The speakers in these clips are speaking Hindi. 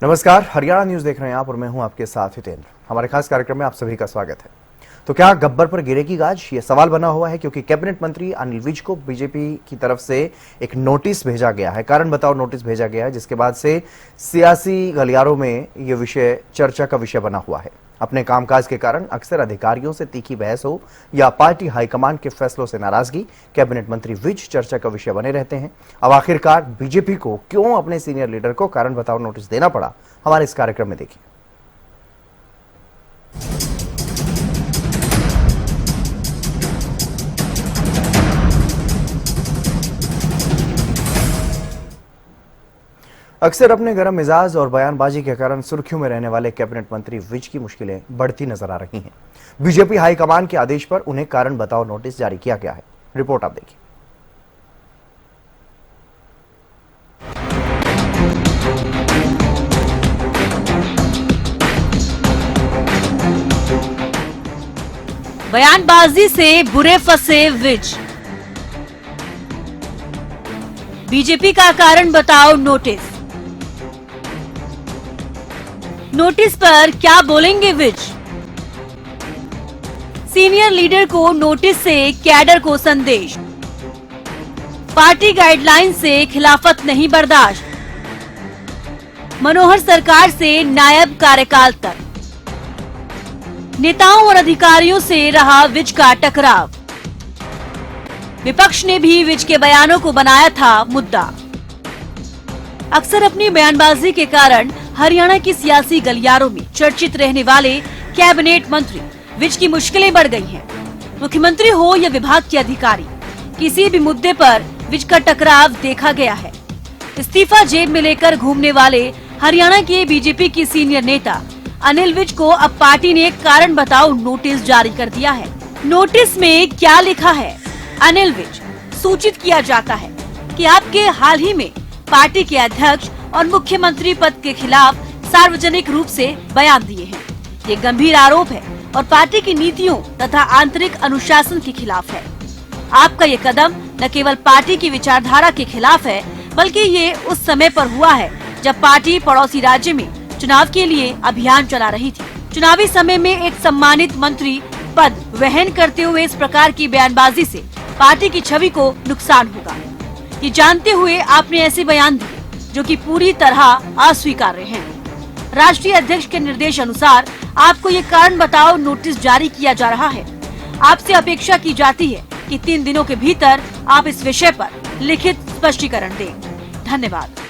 नमस्कार, हरियाणा न्यूज देख रहे हैं आप और मैं हूं आपके साथ हितेंद्र। हमारे खास कार्यक्रम में आप सभी का स्वागत है। तो क्या गब्बर पर गिरेगी गाज, ये सवाल बना हुआ है क्योंकि कैबिनेट मंत्री अनिल विज को बीजेपी की तरफ से एक नोटिस भेजा गया है, कारण बताओ नोटिस भेजा गया है, जिसके बाद से सियासी गलियारों में ये विषय चर्चा का विषय बना हुआ है। अपने कामकाज के कारण अक्सर अधिकारियों से तीखी बहस हो या पार्टी हाईकमान के फैसलों से नाराजगी, कैबिनेट मंत्री विज चर्चा का विषय बने रहते हैं। अब आखिरकार बीजेपी को क्यों अपने सीनियर लीडर को कारण बताओ नोटिस देना पड़ा, हमारे इस कार्यक्रम में देखिए। अक्सर अपने गरम मिजाज और बयानबाजी के कारण सुर्खियों में रहने वाले कैबिनेट मंत्री विज की मुश्किलें बढ़ती नजर आ रही हैं। बीजेपी हाईकमान के आदेश पर उन्हें कारण बताओ नोटिस जारी किया गया है। रिपोर्ट आप देखिए। बयानबाजी से बुरे फंसे विज, बीजेपी का कारण बताओ नोटिस। नोटिस पर क्या बोलेंगे विज? सीनियर लीडर को नोटिस से कैडर को संदेश, पार्टी गाइडलाइन से खिलाफत नहीं बर्दाश्त, मनोहर सरकार से नायब कार्यकाल तक, नेताओं और अधिकारियों से रहा विज का टकराव, विपक्ष ने भी विज के बयानों को बनाया था मुद्दा। अक्सर अपनी बयानबाजी के कारण हरियाणा की सियासी गलियारों में चर्चित रहने वाले कैबिनेट मंत्री विज की मुश्किलें बढ़ गई हैं। मुख्यमंत्री हो या विभाग के अधिकारी, किसी भी मुद्दे पर विज का टकराव देखा गया है। इस्तीफा जेब में लेकर घूमने वाले हरियाणा के बीजेपी की सीनियर नेता अनिल विज को अब पार्टी ने कारण बताओ नोटिस जारी कर दिया है। नोटिस में क्या लिखा है? अनिल विज, सूचित किया जाता है कि आपके हाल ही में पार्टी के अध्यक्ष और मुख्यमंत्री पद के खिलाफ सार्वजनिक रूप से बयान दिए हैं। ये गंभीर आरोप है और पार्टी की नीतियों तथा आंतरिक अनुशासन के खिलाफ है। आपका ये कदम न केवल पार्टी की विचारधारा के खिलाफ है, बल्कि ये उस समय पर हुआ है जब पार्टी पड़ोसी राज्य में चुनाव के लिए अभियान चला रही थी। चुनावी समय में एक सम्मानित मंत्री पद वहन करते हुए इस प्रकार की बयानबाजी से पार्टी की छवि को नुकसान होगा। ये जानते हुए आपने ऐसे बयान दिए जो कि पूरी तरह अस्वीकार्य हैं। राष्ट्रीय अध्यक्ष के निर्देश अनुसार आपको ये कारण बताओ नोटिस जारी किया जा रहा है। आपसे अपेक्षा की जाती है कि 3 दिनों के भीतर आप इस विषय पर लिखित स्पष्टीकरण दें। धन्यवाद।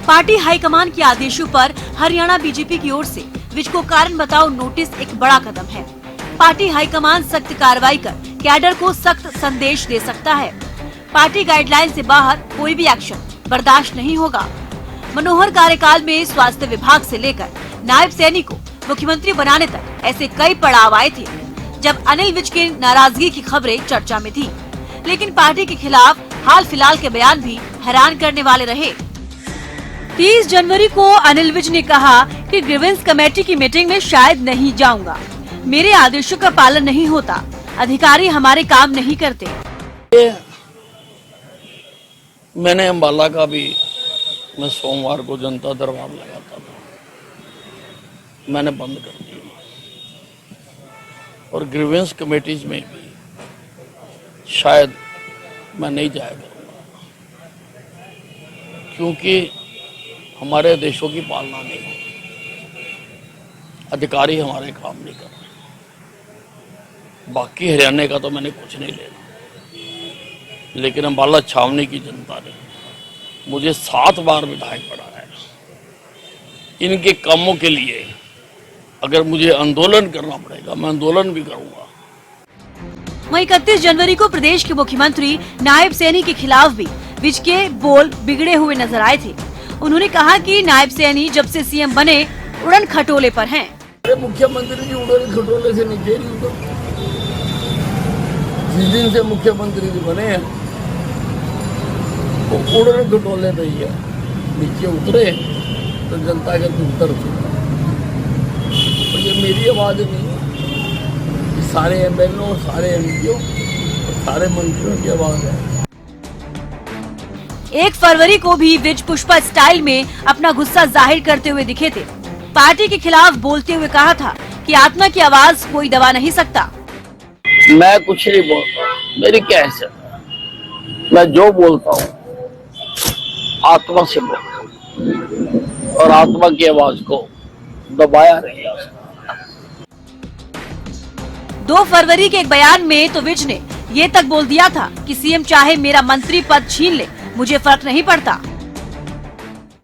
पार्टी हाईकमान के आदेशों पर हरियाणा बीजेपी की ओर से विज को कारण बताओ नोटिस एक बड़ा कदम है। पार्टी हाईकमान सख्त कार्रवाई कर कैडर को सख्त संदेश दे सकता है। पार्टी गाइडलाइन से बाहर कोई भी एक्शन बर्दाश्त नहीं होगा। मनोहर कार्यकाल में स्वास्थ्य विभाग से लेकर नायब सैनी को मुख्यमंत्री बनाने तक ऐसे कई पड़ाव आए थे जब अनिल विज की नाराजगी की खबरें चर्चा में थी, लेकिन पार्टी के खिलाफ हाल फिलहाल के बयान भी हैरान करने वाले रहे। 30 जनवरी को अनिल विज ने कहा कि ग्रीवेंस कमेटी की मीटिंग में शायद नहीं जाऊंगा, मेरे आदेशों का पालन नहीं होता, अधिकारी हमारे काम नहीं करते। मैंने अम्बाला का भी मैं सोमवार को जनता दरबार लगाता था, मैंने बंद कर दिया। और ग्रीवेंस कमेटीज में भी शायद मैं नहीं जाया करूँगा, क्योंकि हमारे आदेशों की पालना नहीं होती, अधिकारी हमारे काम नहीं कर रहे। बाकी हरियाणा का तो मैंने कुछ नहीं लेना, लेकिन अम्बाला छावनी की जनता ने मुझे 7 बार विधायक बनाया। इनके कामों के लिए अगर मुझे आंदोलन करना पड़ेगा, मैं आंदोलन भी करूंगा। वहीं 31 जनवरी को प्रदेश के मुख्यमंत्री नायब सैनी के खिलाफ भी विज के बोल बिगड़े हुए नजर आए थे। उन्होंने कहा कि नायब सैनी जब से सीएम बने उड़न खटोले पर हैं। मुख्यमंत्री जी उड़न खटोले से नीचे नहीं उतर। जिस दिन से मुख्यमंत्री जी बने हैं वो उड़न खटोले पे ही है, नीचे उतरे तो जनता के उतर चुका। तो ये मेरी आवाज नहीं है, सारे एमएलए, सारे एमपीओ, सारे मंत्रियों की आवाज है। 1 फरवरी को भी विज पुष्पा स्टाइल में अपना गुस्सा जाहिर करते हुए दिखे थे। पार्टी के खिलाफ बोलते हुए कहा था कि आत्मा की आवाज कोई दबा नहीं सकता। मैं कुछ नहीं बोलता, मेरी क्या हैसियत है। मैं जो बोलता हूँ आत्मा से बोलता हूँ और आत्मा की आवाज को दबाया नहीं जा सकता। 2 फरवरी के एक बयान में तो विज ने ये तक बोल दिया था कि सीएम चाहे मेरा मंत्री पद छीन ले, मुझे फर्क नहीं पड़ता।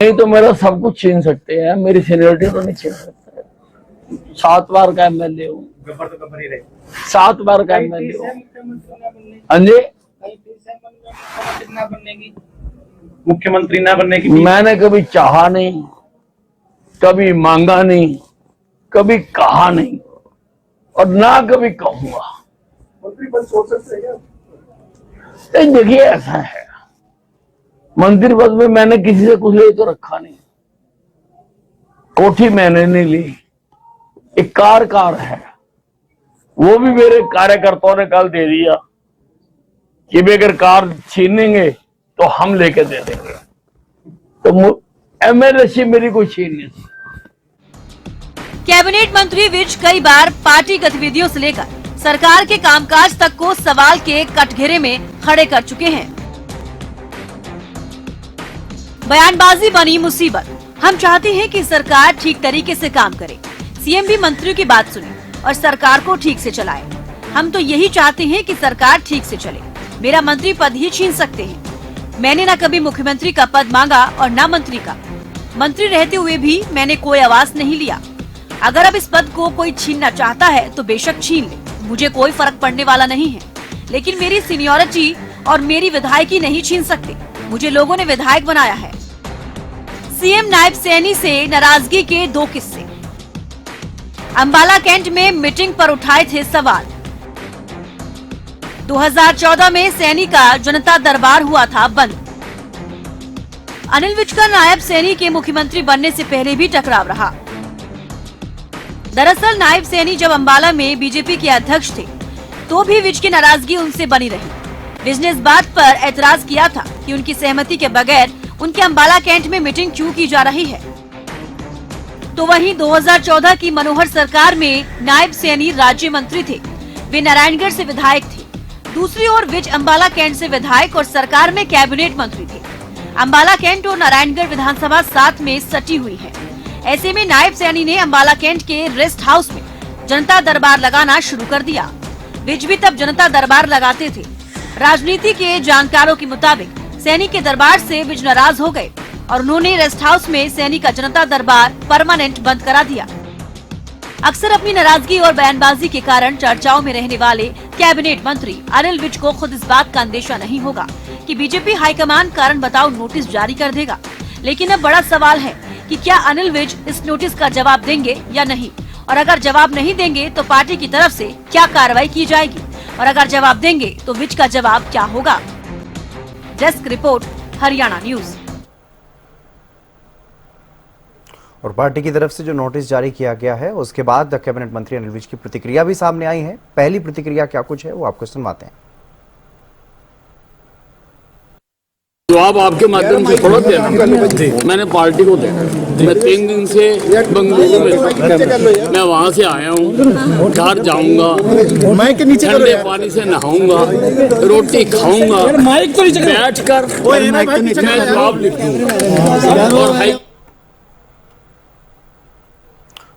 नहीं तो मेरा सब कुछ छीन सकते हैं, मेरी सीनियरिटी तो नहीं छीन सकते। 7 बार का एमएलए हूँ, 7 बार का एमएलए हूँ। हाँ जी, मुख्यमंत्री ना बनने की मैंने कभी चाहा नहीं, कभी मांगा नहीं, कभी कहा नहीं और ना कभी कहूंगा। मंत्री पद सोच सकते हैं क्या? देखिए ऐसा है, मंत्री पद में मैंने किसी से कुछ ले तो रखा नहीं, कोठी मैंने नहीं ली, एक कार है, वो भी मेरे कार्यकर्ताओं ने कल दे दिया कि भी अगर कार छीनेंगे तो हम लेके दे देंगे। तो एमएलए मेरी कोई छीन नहीं थी। कैबिनेट मंत्री विज कई बार पार्टी गतिविधियों से लेकर सरकार के कामकाज तक को सवाल के कटघरे में खड़े कर चुके हैं। बयानबाजी बनी मुसीबत। हम चाहते हैं कि सरकार ठीक तरीके से काम करे, सीएम भी मंत्रियों की बात सुने और सरकार को ठीक से चलाए। हम तो यही चाहते हैं कि सरकार ठीक से चले। मेरा मंत्री पद ही छीन सकते हैं। मैंने न कभी मुख्यमंत्री का पद मांगा और न मंत्री का। मंत्री रहते हुए भी मैंने कोई आवाज नहीं लिया। अगर अब इस पद को कोई छीनना चाहता है तो बेशक छीन ले, मुझे कोई फर्क पड़ने वाला नहीं है। लेकिन मेरी सीनियरिटी और मेरी विधायकी नहीं छीन सकते। मुझे लोगों ने विधायक बनाया है। सीएम नायब सैनी से नाराजगी के 2 किस्से। अंबाला कैंट में मीटिंग पर उठाए थे सवाल। 2014 में सैनी का जनता दरबार हुआ था बंद। अनिल विज का नायब सैनी के मुख्यमंत्री बनने से पहले भी टकराव रहा। दरअसल नायब सैनी जब अंबाला में बीजेपी के अध्यक्ष थे तो भी विज की नाराजगी उनसे बनी रही। विज ने इस बात पर एतराज किया था कि उनकी सहमति के बगैर उनके अंबाला कैंट में मीटिंग क्यों की जा रही है। तो वहीं 2014 की मनोहर सरकार में नायब सैनी राज्य मंत्री थे, वे नारायणगढ़ से विधायक थे। दूसरी ओर विज अंबाला कैंट से विधायक और सरकार में कैबिनेट मंत्री थे। अंबाला कैंट और नारायणगढ़ विधानसभा साथ में सटी हुई है। ऐसे में नायब सैनी ने अंबाला कैंट के रेस्ट हाउस में जनता दरबार लगाना शुरू कर दिया। विज भी तब जनता दरबार लगाते थे। राजनीति के जानकारों के मुताबिक सैनी के दरबार से विज नाराज हो गए और उन्होंने रेस्ट हाउस में सैनी का जनता दरबार परमानेंट बंद करा दिया। अक्सर अपनी नाराजगी और बयानबाजी के कारण चर्चाओं में रहने वाले कैबिनेट मंत्री अनिल विज को खुद इस बात का अंदेशा नहीं होगा कि बीजेपी हाईकमान कारण बताओ नोटिस जारी कर देगा। लेकिन अब बड़ा सवाल है कि क्या अनिल विज इस नोटिस का जवाब देंगे या नहीं, और अगर जवाब नहीं देंगे तो पार्टी की तरफ से क्या कार्रवाई की जाएगी, और अगर जवाब देंगे तो विज का जवाब क्या होगा। Desk report, Haryana news. और पार्टी की तरफ से जो नोटिस जारी किया गया है उसके बाद कैबिनेट मंत्री अनिल विज की प्रतिक्रिया भी सामने आई है। पहली प्रतिक्रिया क्या कुछ है वो आपको सुनवाते हैं। जवाब आपके माध्यम से थोड़ा देना, मैंने पार्टी को देना। मैं 3 दिन से बंगलुरु में, मैं वहाँ से आया हूँ, घर जाऊँगा, ठंडे पानी से नहाऊंगा, रोटी खाऊंगा, बैठ कर मैं जवाब लिखूंगा।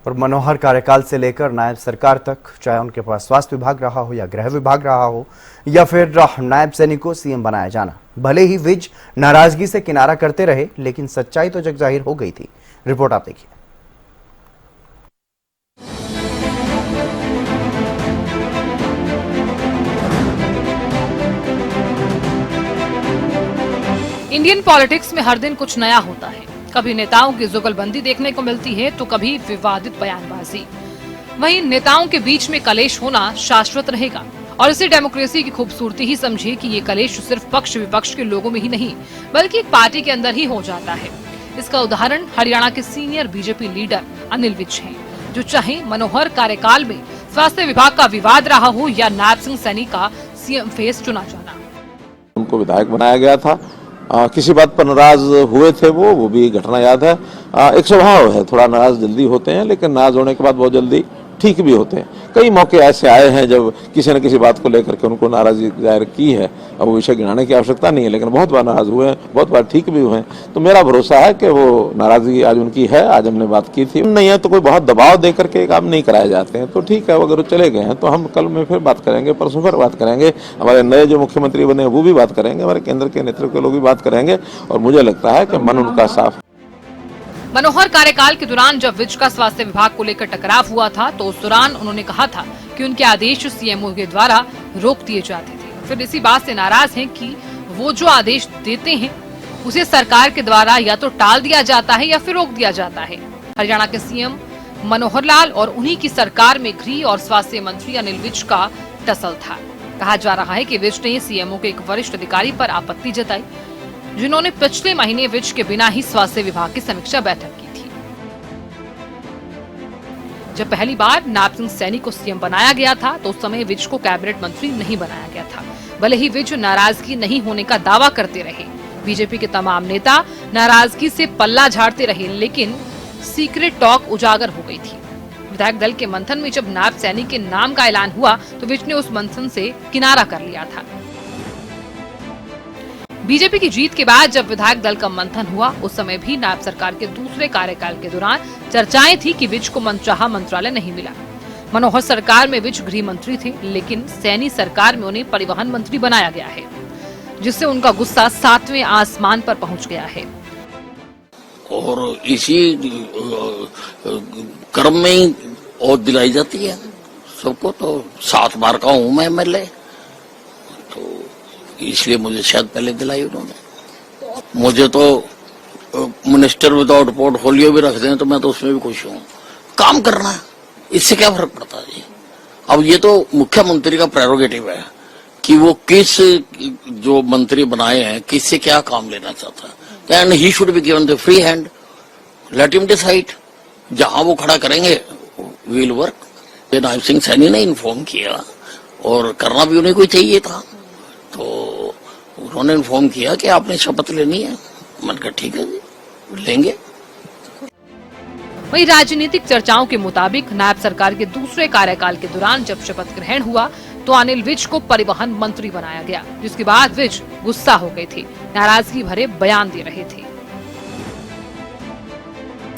और मनोहर कार्यकाल से लेकर नायब सरकार तक, चाहे उनके पास स्वास्थ्य विभाग रहा हो या गृह विभाग रहा हो या फिर नायब सैनी को सीएम बनाया जाना, भले ही विज नाराजगी से किनारा करते रहे लेकिन सच्चाई तो जग जाहिर हो गई थी। रिपोर्ट आप देखिए। इंडियन पॉलिटिक्स में हर दिन कुछ नया होता है। कभी नेताओं की जुगलबंदी देखने को मिलती है तो कभी विवादित बयानबाजी। वहीं नेताओं के बीच में कलेश होना शाश्वत रहेगा और इसी डेमोक्रेसी की खूबसूरती ही समझिए कि ये कलेश सिर्फ पक्ष विपक्ष के लोगों में ही नहीं बल्कि एक पार्टी के अंदर ही हो जाता है। इसका उदाहरण हरियाणा के senior BJP leader Anil Vij हैं, जो चाहे मनोहर कार्यकाल में स्वास्थ्य विभाग का विवाद रहा हो या नायब सिंह सैनी का सीएम फेस चुना जाना। उनको विधायक बनाया गया था किसी बात पर नाराज हुए थे वो भी घटना याद है। एक स्वभाव है, थोड़ा नाराज जल्दी होते हैं, लेकिन नाराज होने के बाद बहुत जल्दी ठीक भी होते हैं। कई मौके ऐसे आए हैं जब किसी न किसी बात को लेकर के उनको नाराजगी जाहिर की है। अब वो विषय गिनाने की आवश्यकता नहीं है, लेकिन बहुत बार नाराज हुए हैं, बहुत बार ठीक भी हुए हैं। तो मेरा भरोसा है कि वो नाराजगी आज उनकी है, आज हमने बात की थी। नहीं है तो कोई बहुत दबाव दे करके काम नहीं कराए जाते हैं, तो ठीक है। अगर वो चले गए हैं तो हम कल में फिर बात करेंगे, परसों फिर बात करेंगे। हमारे नए जो मुख्यमंत्री बने वो भी बात करेंगे, हमारे केंद्र के नेतृत्व के लोग भी बात करेंगे, और मुझे लगता है कि मन उनका साफ। मनोहर कार्यकाल के दौरान जब विज का स्वास्थ्य विभाग को लेकर टकराव हुआ था तो उस दौरान उन्होंने कहा था कि उनके आदेश सीएमओ के द्वारा रोक दिए जाते थे। फिर इसी बात से नाराज हैं कि वो जो आदेश देते हैं उसे सरकार के द्वारा या तो टाल दिया जाता है या फिर रोक दिया जाता है। हरियाणा के सीएम मनोहर लाल और उन्हीं की सरकार में गृह और स्वास्थ्य मंत्री अनिल विज का टसल था। कहा जा रहा है कि विज ने सीएमओ के एक वरिष्ठ अधिकारी पर आपत्ति जताई, जिन्होंने पिछले महीने विज के बिना ही स्वास्थ्य विभाग की समीक्षा बैठक की थी। जब पहली बार नायब सिंह सैनी को सीएम बनाया गया था तो उस समय विज को कैबिनेट मंत्री नहीं बनाया गया था। भले ही विज नाराजगी नहीं होने का दावा करते रहे, बीजेपी के तमाम नेता नाराजगी से पल्ला झाड़ते रहे, लेकिन सीक्रेट टॉक उजागर हो गई थी। विधायक दल के मंथन में जब नायब सैनी के नाम का ऐलान हुआ तो विज ने उस मंथन से किनारा कर लिया था। बीजेपी की जीत के बाद जब विधायक दल का मंथन हुआ उस समय भी नायब सरकार के दूसरे कार्यकाल के दौरान चर्चाएं थी कि विज को मनचाहा मंत्रालय नहीं मिला। मनोहर सरकार में विज गृह मंत्री थे, लेकिन सैनी सरकार में उन्हें परिवहन मंत्री बनाया गया है, जिससे उनका गुस्सा 7वें आसमान पर पहुंच गया है। और इसी क्रम में ही और दिलाई जाती है सबको। तो 7 बार का हूं मैं एमएलए, इसलिए मुझे शायद पहले दिलाई उन्होंने। मुझे तो मिनिस्टर विदाउट पोर्टफोलियो भी रख दें तो मैं तो उसमें भी खुश हूँ। काम करना है, इससे क्या फर्क पड़ता है जी। अब ये तो मुख्यमंत्री का प्रेरोगेटिव है कि वो किस जो मंत्री बनाए हैं किससे क्या काम लेना चाहता है, and he should be given the free hand, let him decide. जहां वो खड़ा करेंगे विल वर्क। नायब सिंह सैनी ने इन्फॉर्म किया और करना भी उन्हें कोई चाहिए था, तो उन्होंने इन्फॉर्म किया कि आपने शपथ लेनी है। मैंने कहा ठीक है जी, लेंगे। वहीं राजनीतिक चर्चाओं के मुताबिक नायब सरकार के दूसरे कार्यकाल के दौरान जब शपथ ग्रहण हुआ तो अनिल विज को परिवहन मंत्री बनाया गया, जिसके बाद विज गुस्सा हो गए थे, नाराजगी भरे बयान दे रहे थे।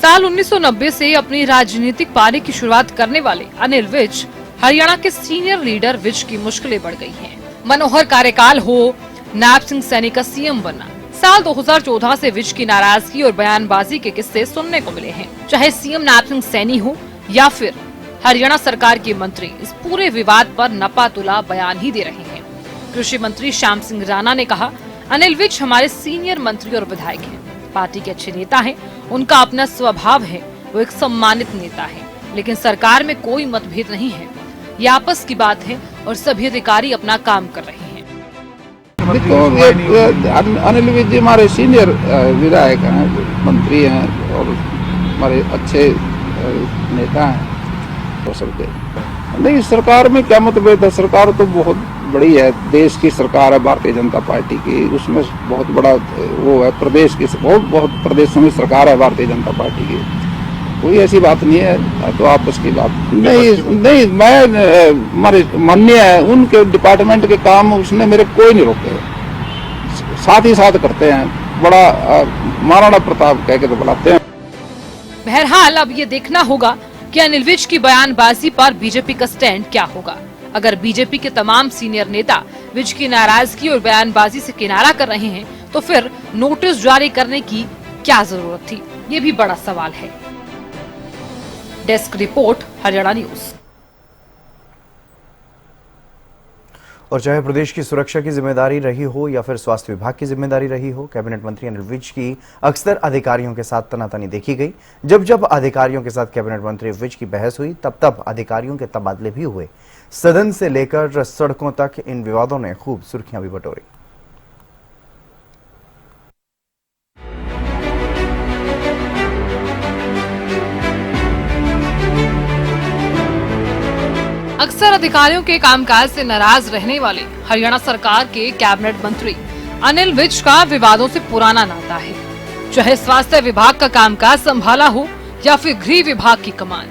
साल 1990 से अपनी राजनीतिक पारी की शुरुआत करने वाले अनिल विज हरियाणा के सीनियर लीडर विज की मुश्किलें बढ़ गई हैं। मनोहर कार्यकाल हो, नायब सिंह सैनी का सीएम बनना, साल 2014 से विज की नाराजगी और बयानबाजी के किस्से सुनने को मिले हैं। चाहे सीएम नायब सिंह सैनी हो या फिर हरियाणा सरकार के मंत्री, इस पूरे विवाद पर नपा-तुला बयान ही दे रहे हैं। कृषि मंत्री श्याम सिंह राणा ने कहा, अनिल विज हमारे सीनियर मंत्री और विधायक हैं, पार्टी के अच्छे नेता हैं, उनका अपना स्वभाव है, वो एक सम्मानित नेता है, लेकिन सरकार में कोई मतभेद नहीं है, ये आपस की बात है और सभी अधिकारी अपना काम कर रहे हैं। अनिल विज जी हमारे सीनियर विधायक हैं, मंत्री हैं और हमारे अच्छे नेता हैं। नहीं, सरकार में क्या मतभेद है? सरकार तो बहुत बड़ी है, देश की सरकार है भारतीय जनता पार्टी की, उसमें बहुत बड़ा वो है, प्रदेश की बहुत प्रदेशों में सरकार है भारतीय जनता पार्टी की, कोई ऐसी बात नहीं है। तो आपस की बात नहीं, मैं हमारे मान्य है उनके डिपार्टमेंट के काम उसने मेरे कोई नहीं रोके, साथ ही साथ करते हैं, बड़ा महाराणा प्रताप कह के तो बुलाते हैं। बहरहाल अब ये देखना होगा कि अनिल विज की बयानबाजी पर बीजेपी का स्टैंड क्या होगा। अगर बीजेपी के तमाम सीनियर नेता विज की नाराजगी और बयानबाजी से किनारा कर रहे हैं तो फिर नोटिस जारी करने की क्या जरूरत थी, ये भी बड़ा सवाल है। Desk report, Haryana news. और चाहे प्रदेश की सुरक्षा की जिम्मेदारी रही हो या फिर स्वास्थ्य विभाग की जिम्मेदारी रही हो, कैबिनेट मंत्री अनिल विज की अक्सर अधिकारियों के साथ तनातनी देखी गई। जब जब अधिकारियों के साथ कैबिनेट मंत्री विज की बहस हुई तब तब अधिकारियों के तबादले भी हुए। सदन से लेकर सड़कों तक इन विवादों ने खूब सुर्खियां भी बटोरी। अक्सर अधिकारियों के कामकाज से नाराज रहने वाले हरियाणा सरकार के कैबिनेट मंत्री अनिल विज का विवादों से पुराना नाता है, चाहे स्वास्थ्य विभाग का कामकाज संभाला हो या फिर गृह विभाग की कमान,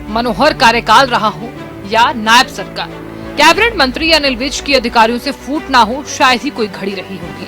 मनोहर कार्यकाल रहा हो या नायब सरकार, कैबिनेट मंत्री अनिल विज की अधिकारियों से फूट ना हो शायद ही कोई घड़ी रही होगी।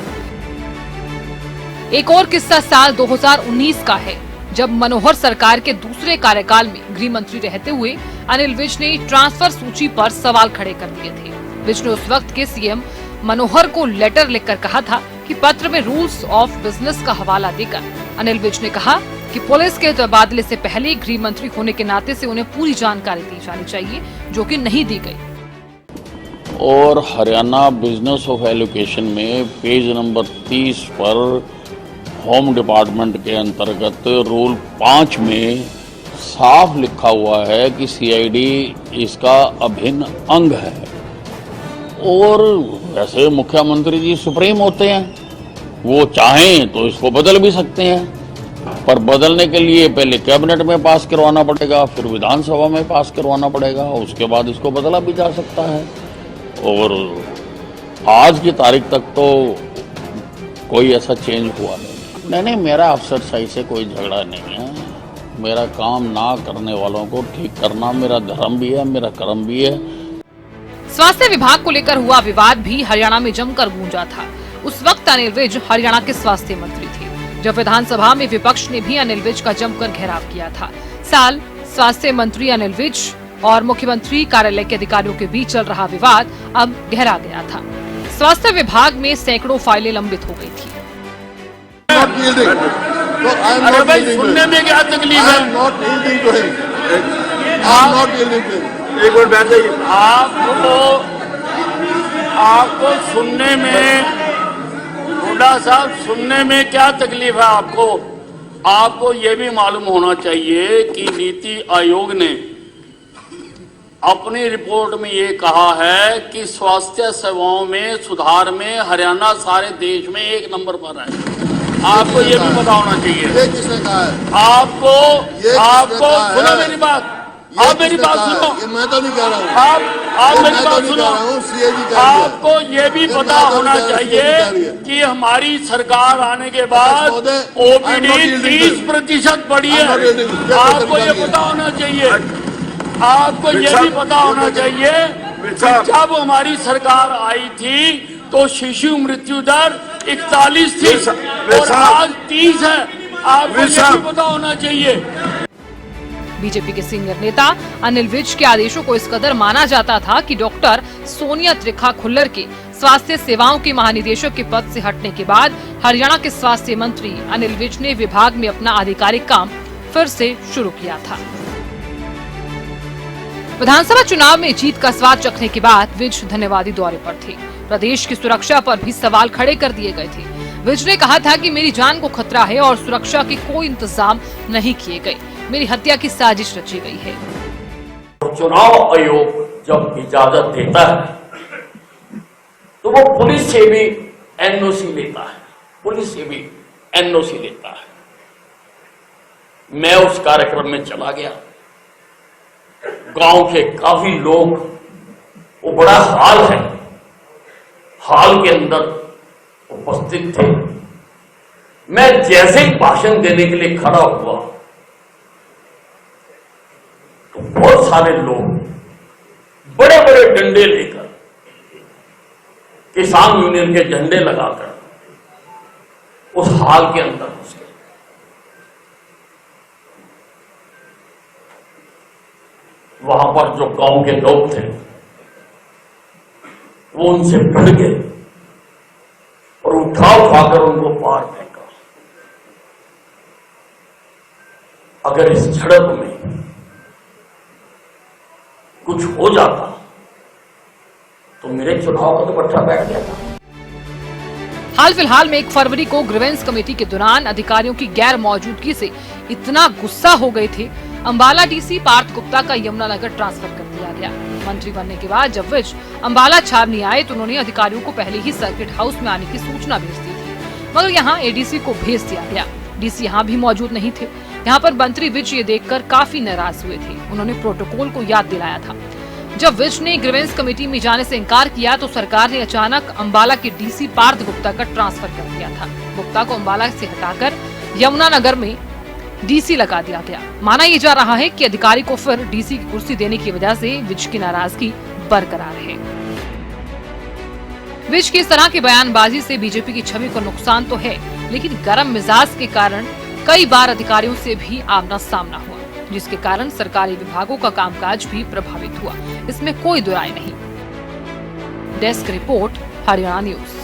एक और किस्सा साल 2019 का है, जब मनोहर सरकार के दूसरे कार्यकाल में गृह मंत्री रहते हुए अनिल विज ने ट्रांसफर सूची पर सवाल खड़े कर दिए थे। विज ने उस वक्त के सीएम मनोहर को लेटर लिखकर कहा था कि पत्र में रूल्स ऑफ बिजनेस का हवाला देकर अनिल विज ने कहा कि पुलिस के तबादले से पहले गृह मंत्री होने के नाते से उन्हें पूरी जानकारी दी जानी चाहिए, जो कि नहीं दी गई। और हरियाणा बिजनेस ऑफ एलोकेशन में पेज नंबर 30 पर होम डिपार्टमेंट के अंतर्गत रूल 5 में साफ लिखा हुआ है कि सीआईडी इसका अभिन्न अंग है। और वैसे मुख्यमंत्री जी सुप्रीम होते हैं, वो चाहें तो इसको बदल भी सकते हैं, पर बदलने के लिए पहले कैबिनेट में पास करवाना पड़ेगा, फिर विधानसभा में पास करवाना पड़ेगा, उसके बाद इसको बदला भी जा सकता है। और आज की तारीख तक तो कोई ऐसा चेंज हुआ नहीं, मेरा अफसरशाही से कोई झगड़ा नहीं है। मेरा काम ना करने वालों को ठीक करना मेरा धर्म भी है, मेरा कर्म भी है। स्वास्थ्य विभाग को लेकर हुआ विवाद भी हरियाणा में जमकर गूंजा था। उस वक्त अनिल विज हरियाणा के स्वास्थ्य मंत्री थे, जब विधानसभा में विपक्ष ने भी अनिल विज का जमकर घेराव किया था। साल स्वास्थ्य मंत्री अनिल विज और मुख्यमंत्री कार्यालय के अधिकारियों के बीच चल रहा विवाद अब गहरा गया था। स्वास्थ्य विभाग में सैकड़ों फाइलें लंबित हो गई थी। अरे भाई, सुनने में क्या तकलीफ है? एक मिनट बैठ जाइए। आपको सुनने में, हुड्डा साहब, सुनने में क्या तकलीफ है आपको? आपको ये भी मालूम होना चाहिए कि नीति आयोग ने अपनी रिपोर्ट में ये कहा है कि स्वास्थ्य सेवाओं में सुधार में हरियाणा सारे देश में 1 नंबर पर है। आपको ये भी पता होना चाहिए। ये किसने कहा है? आपको सुनो मेरी बात, आप मेरी बात सुनो। ये मैं तो नहीं कह रहा हूँ। आप मेरी बात सुनो। आपको ये भी पता होना चाहिए कि हमारी सरकार आने के बाद ओपीडी 30% बढ़ी है। आपको ये पता होना चाहिए। आपको ये भी पता होना चाहिए कि जब हमारी सरकार आई थी तो शिशु मृत्यु दर 41 थी और आज 30 है। आपको ये भी पता होना चाहिए। बीजेपी के सीनियर नेता अनिल विज के आदेशों को इस कदर माना जाता था कि डॉक्टर सोनिया त्रिखा खुल्लर के स्वास्थ्य सेवाओं के महानिदेशक के पद से हटने के बाद हरियाणा के स्वास्थ्य मंत्री अनिल विज ने विभाग में अपना आधिकारिक काम फिर से शुरू किया था। विधानसभा चुनाव में जीत का स्वाद चखने के बाद विज धन्यवादी दौरे पर थे। प्रदेश की सुरक्षा पर भी सवाल खड़े कर दिए गए थे। विज ने कहा था कि मेरी जान को खतरा है और सुरक्षा के कोई इंतजाम नहीं किए गए, मेरी हत्या की साजिश रची गई है। चुनाव आयोग जब इजाजत देता है तो वो पुलिस से भी एनओसी लेता है, पुलिस से भी एनओसी लेता है। मैं उस कार्यक्रम में चला गया, गांव के काफी लोग, वो बड़ा हाल है, हाल के अंदर उपस्थित थे। मैं जैसे ही भाषण देने के लिए खड़ा हुआ तो बहुत सारे लोग बड़े बड़े डंडे लेकर, किसान यूनियन के झंडे लगाकर उस हाल के अंदर घुस गए। वहां पर जो गांव के लोग थे वो उनसे भिड़ गए और उठाकर उनको पार फेंका। अगर इस झड़प में कुछ हो जाता तो मेरे चुनाव का तो पट्टा बैठ गया था। हाल फिलहाल में 1 फरवरी को ग्रीवेंस कमेटी के दौरान अधिकारियों की गैर मौजूदगी से इतना गुस्सा हो गए थे, अंबाला डीसी पार्थ गुप्ता का यमुनानगर ट्रांसफर कर दिया गया। मंत्री बनने के बाद जब विज अंबाला छावनी आए तो उन्होंने अधिकारियों को पहले ही सर्किट हाउस में आने की सूचना भेज दी थी, मगर यहाँ एडीसी को भेज दिया गया। डीसी यहाँ भी मौजूद नहीं थे। यहाँ पर मंत्री विज ये देखकर काफी नाराज हुए थे। उन्होंने प्रोटोकॉल को याद दिलाया था। जब विज ने ग्रीवेंस कमेटी में जाने से इनकार किया तो सरकार ने अचानक अंबाला के डीसी पार्थ गुप्ता का ट्रांसफर कर दिया था। गुप्ता को अंबाला से हटाकर यमुनानगर में डीसी लगा दिया गया। माना यह जा रहा है कि अधिकारी को फिर डीसी की कुर्सी देने की वजह से विज की नाराजगी बरकरार है। विज की इस तरह की बयानबाजी से बीजेपी की छवि को नुकसान तो है, लेकिन गर्म मिजाज के कारण कई बार अधिकारियों से भी आमना सामना हुआ, जिसके कारण सरकारी विभागों का कामकाज भी प्रभावित हुआ। इसमें कोई दो राय नहीं। Desk report, Haryana news.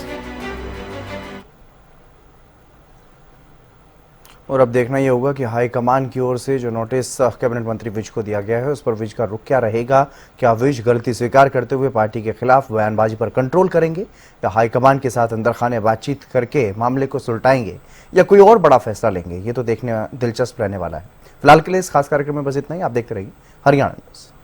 और अब देखना ये होगा कि हाईकमान की ओर से जो नोटिस कैबिनेट मंत्री विज को दिया गया है उस पर विज का रुख क्या रहेगा। क्या विज गलती स्वीकार करते हुए पार्टी के खिलाफ बयानबाजी पर कंट्रोल करेंगे या हाईकमान के साथ अंदर खाने बातचीत करके मामले को सुलटाएंगे या कोई और बड़ा फैसला लेंगे, ये तो देखने दिलचस्प रहने वाला है। फिलहाल के लिए इस खास कार्यक्रम में बस इतना ही। आप देखते रहिए हरियाणा न्यूज।